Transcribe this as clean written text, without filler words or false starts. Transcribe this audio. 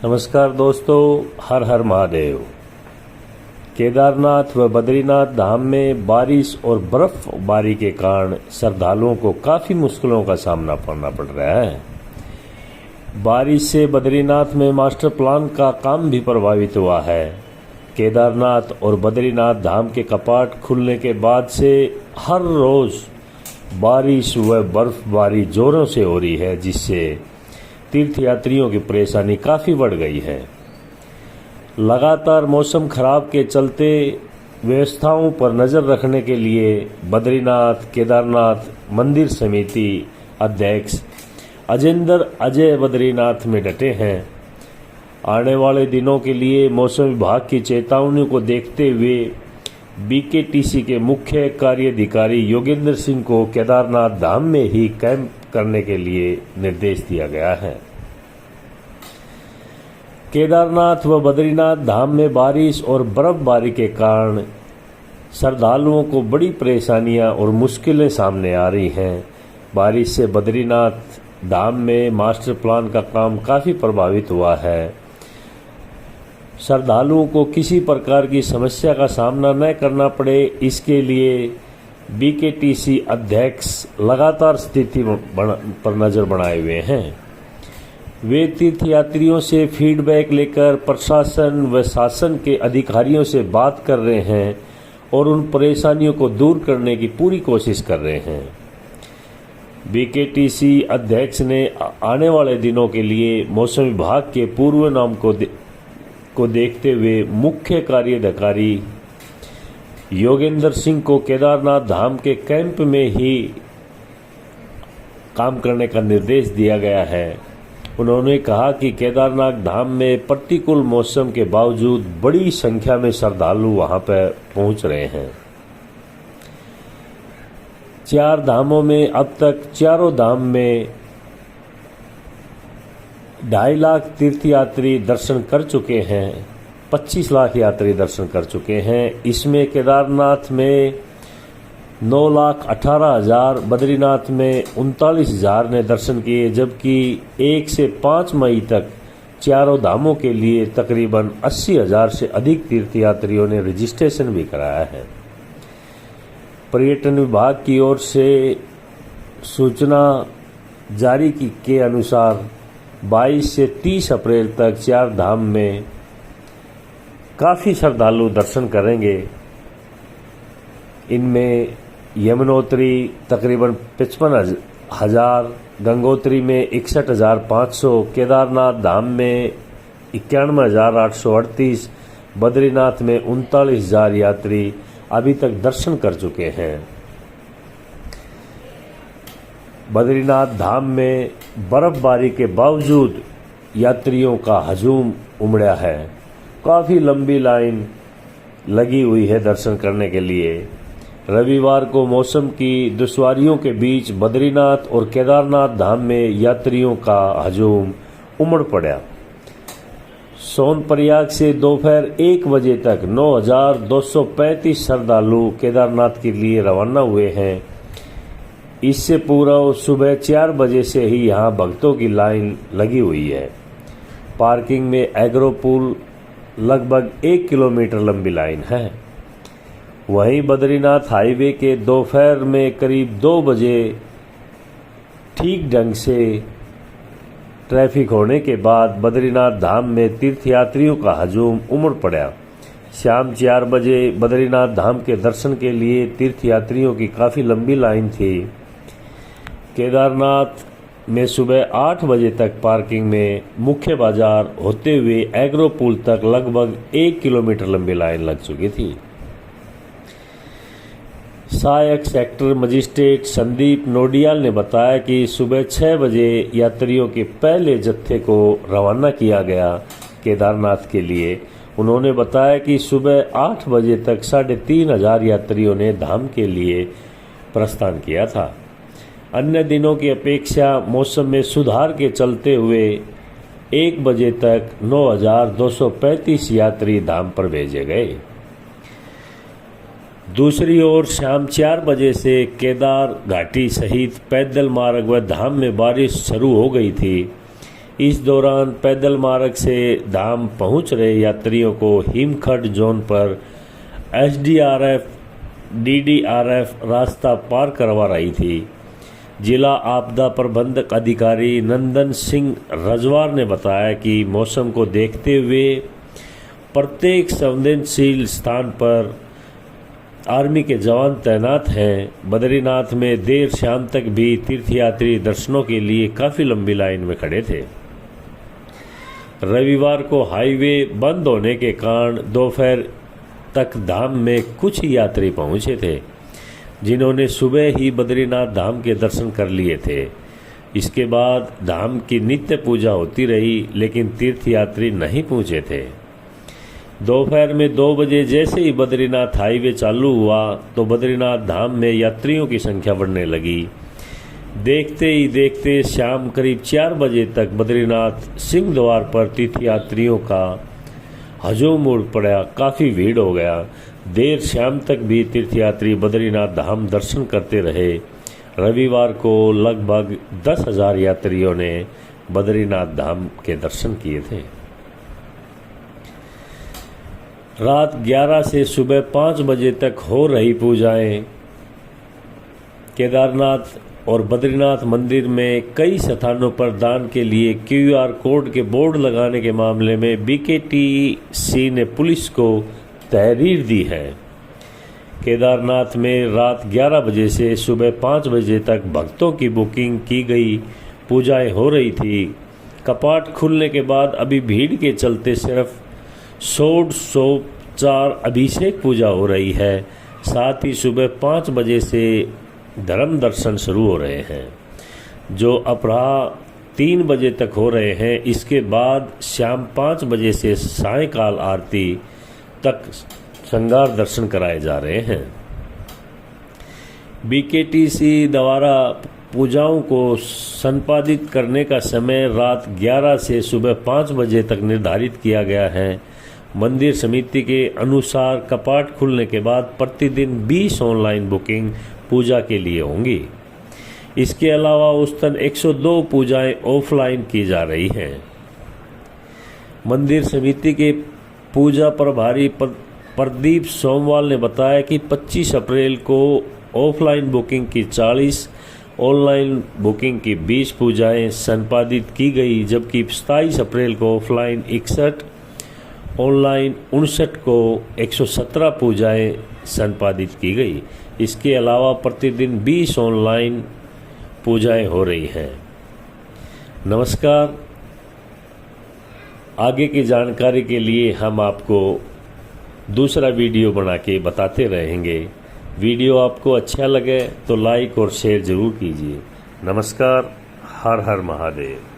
नमस्कार दोस्तों, हर हर महादेव। केदारनाथ व बद्रीनाथ धाम में बारिश और बर्फबारी के कारण श्रद्धालुओं को काफ़ी मुश्किलों का सामना करना पड़ रहा है। बारिश से बद्रीनाथ में मास्टर प्लान का काम भी प्रभावित हुआ है। केदारनाथ और बद्रीनाथ धाम के कपाट खुलने के बाद से हर रोज़ बारिश व बर्फबारी जोरों से हो रही है, जिससे तीर्थयात्रियों की परेशानी काफ़ी बढ़ गई है। लगातार मौसम खराब के चलते व्यवस्थाओं पर नज़र रखने के लिए बद्रीनाथ केदारनाथ मंदिर समिति अध्यक्ष अजेंद्र अजय बद्रीनाथ में डटे हैं। आने वाले दिनों के लिए मौसम विभाग की चेतावनी को देखते हुए बीकेटीसी के मुख्य कार्यधिकारी योगेंद्र सिंह को केदारनाथ धाम में ही कैंप करने के लिए निर्देश दिया गया है। केदारनाथ व बद्रीनाथ धाम में बारिश और बर्फबारी के कारण श्रद्धालुओं को बड़ी परेशानियां और मुश्किलें सामने आ रही हैं। बारिश से बद्रीनाथ धाम में मास्टर प्लान का काम काफ़ी प्रभावित हुआ है। श्रद्धालुओं को किसी प्रकार की समस्या का सामना न करना पड़े, इसके लिए बीकेटीसी अध्यक्ष लगातार स्थिति पर नज़र बनाए हुए हैं। वे तीर्थयात्रियों से फीडबैक लेकर प्रशासन व शासन के अधिकारियों से बात कर रहे हैं और उन परेशानियों को दूर करने की पूरी कोशिश कर रहे हैं। बीकेटीसी अध्यक्ष ने आने वाले दिनों के लिए मौसम विभाग के पूर्वानुमान को देखते हुए मुख्य कार्यधिकारी योगेंद्र सिंह को केदारनाथ धाम के कैंप में ही काम करने का निर्देश दिया गया है। उन्होंने कहा कि केदारनाथ धाम में प्रतिकूल मौसम के बावजूद बड़ी संख्या में श्रद्धालु वहां पर पहुंच रहे हैं। 4 धामों में अब तक चारों धाम में 2.5 लाख तीर्थयात्री दर्शन कर चुके हैं। 25 लाख यात्री दर्शन कर चुके हैं। इसमें केदारनाथ में 9,18,000, बद्रीनाथ में 39,000 ने दर्शन किए, जबकि 1 से 5 मई तक चारों धामों के लिए तकरीबन 80,000 से अधिक तीर्थयात्रियों ने रजिस्ट्रेशन भी कराया है। पर्यटन विभाग की ओर से सूचना जारी के अनुसार 22 से 30 अप्रैल तक 4 धाम में काफ़ी श्रद्धालु दर्शन करेंगे। इनमें यमुनोत्री तकरीबन 55,000, गंगोत्री में 61,500, केदारनाथ धाम में 91,838, बद्रीनाथ में 39,000 यात्री अभी तक दर्शन कर चुके हैं। बद्रीनाथ धाम में बर्फबारी के बावजूद यात्रियों का हजूम उमड़ा है। काफ़ी लंबी लाइन लगी हुई है दर्शन करने के लिए। रविवार को मौसम की दुश्वारियों के बीच बद्रीनाथ और केदारनाथ धाम में यात्रियों का हजूम उमड़ पड़ा। सोनप्रयाग से दोपहर 1 बजे तक 9,235 श्रद्धालु केदारनाथ के लिए रवाना हुए हैं। इससे पूर्व सुबह 4 बजे से ही यहां भक्तों की लाइन लगी हुई है। पार्किंग में एग्रोपूल लगभग 1 किलोमीटर लंबी लाइन है। वहीं बद्रीनाथ हाईवे के दोपहर में करीब 2 बजे ठीक ढंग से ट्रैफिक होने के बाद बद्रीनाथ धाम में तीर्थयात्रियों का हजूम उमड़ पड़ा। शाम 4 बजे बद्रीनाथ धाम के दर्शन के लिए तीर्थयात्रियों की काफ़ी लंबी लाइन थी। केदारनाथ में सुबह 8 बजे तक पार्किंग में मुख्य बाजार होते हुए एग्रोपूल तक लगभग 1 किलोमीटर लंबी लाइन लग चुकी थी। सहायक सेक्टर मजिस्ट्रेट संदीप नोडियाल ने बताया कि सुबह 6 बजे यात्रियों के पहले जत्थे को रवाना किया गया केदारनाथ के लिए। उन्होंने बताया कि सुबह 8 बजे तक 3,500 यात्रियों ने धाम के लिए प्रस्थान किया था। अन्य दिनों की अपेक्षा मौसम में सुधार के चलते हुए 1 बजे तक 9,235 यात्री धाम पर भेजे गए। दूसरी ओर शाम 4 बजे से केदार घाटी सहित पैदल मार्ग व धाम में बारिश शुरू हो गई थी। इस दौरान पैदल मार्ग से धाम पहुंच रहे यात्रियों को हिमखंड जोन पर एसडीआरएफ, डीडीआरएफ रास्ता पार करवा रही थी। जिला आपदा प्रबंधक अधिकारी नंदन सिंह रजवार ने बताया कि मौसम को देखते हुए प्रत्येक संवेदनशील स्थान पर आर्मी के जवान तैनात हैं। बद्रीनाथ में देर शाम तक भी तीर्थयात्री दर्शनों के लिए काफ़ी लंबी लाइन में खड़े थे। रविवार को हाईवे बंद होने के कारण दोपहर तक धाम में कुछ ही यात्री पहुंचे थे, जिन्होंने सुबह ही बद्रीनाथ धाम के दर्शन कर लिए थे। इसके बाद धाम की नित्य पूजा होती रही, लेकिन तीर्थयात्री नहीं पहुंचे थे। दोपहर में 2 बजे जैसे ही बद्रीनाथ हाईवे चालू हुआ तो बद्रीनाथ धाम में यात्रियों की संख्या बढ़ने लगी। देखते ही देखते शाम करीब 4 बजे तक बद्रीनाथ सिंह द्वार पर तीर्थयात्रियों का हजूम उमड़ पड़ा। काफ़ी भीड़ हो गया। देर शाम तक भी तीर्थयात्री बद्रीनाथ धाम दर्शन करते रहे। रविवार को लगभग 10,000 यात्रियों ने बद्रीनाथ धाम के दर्शन किए थे। रात 11 से सुबह 5 बजे तक हो रही पूजाएं। केदारनाथ और बद्रीनाथ मंदिर में कई स्थानों पर दान के लिए क्यूआर कोड के बोर्ड लगाने के मामले में बीकेटीसी ने पुलिस को तहरीर दी है। केदारनाथ में रात 11 बजे से सुबह 5 बजे तक भक्तों की बुकिंग की गई पूजाएं हो रही थी। कपाट खुलने के बाद अभी भीड़ के चलते सिर्फ षोडशोपचार अभिषेक पूजा हो रही है। साथ ही सुबह 5 बजे से धर्म दर्शन शुरू हो रहे हैं, जो अपराह 3 बजे तक हो रहे हैं। इसके बाद शाम 5 बजे से सायंकाल आरती तक श्रृंगार दर्शन कराए जा रहे हैं। बीकेटीसी द्वारा पूजाओं को संपादित करने का समय रात 11 से सुबह 5 बजे तक निर्धारित किया गया है। मंदिर समिति के अनुसार कपाट खुलने के बाद प्रतिदिन 20 ऑनलाइन बुकिंग पूजा के लिए होंगी। इसके अलावा औसतन 102 पूजाएं ऑफलाइन की जा रही हैं। मंदिर समिति के पूजा प्रभारी प्रदीप सोमवाल ने बताया कि 25 अप्रैल को ऑफलाइन बुकिंग की 40, ऑनलाइन बुकिंग की 20 पूजाएं संपादित की गई, जबकि 27 अप्रैल को ऑफलाइन 61, ऑनलाइन 59 को 117 पूजाएं संपादित की गई। इसके अलावा प्रतिदिन 20 ऑनलाइन पूजाएं हो रही हैं। नमस्कार। आगे की जानकारी के लिए हम आपको दूसरा वीडियो बना के बताते रहेंगे। वीडियो आपको अच्छा लगे तो लाइक और शेयर ज़रूर कीजिए। नमस्कार। हर हर महादेव।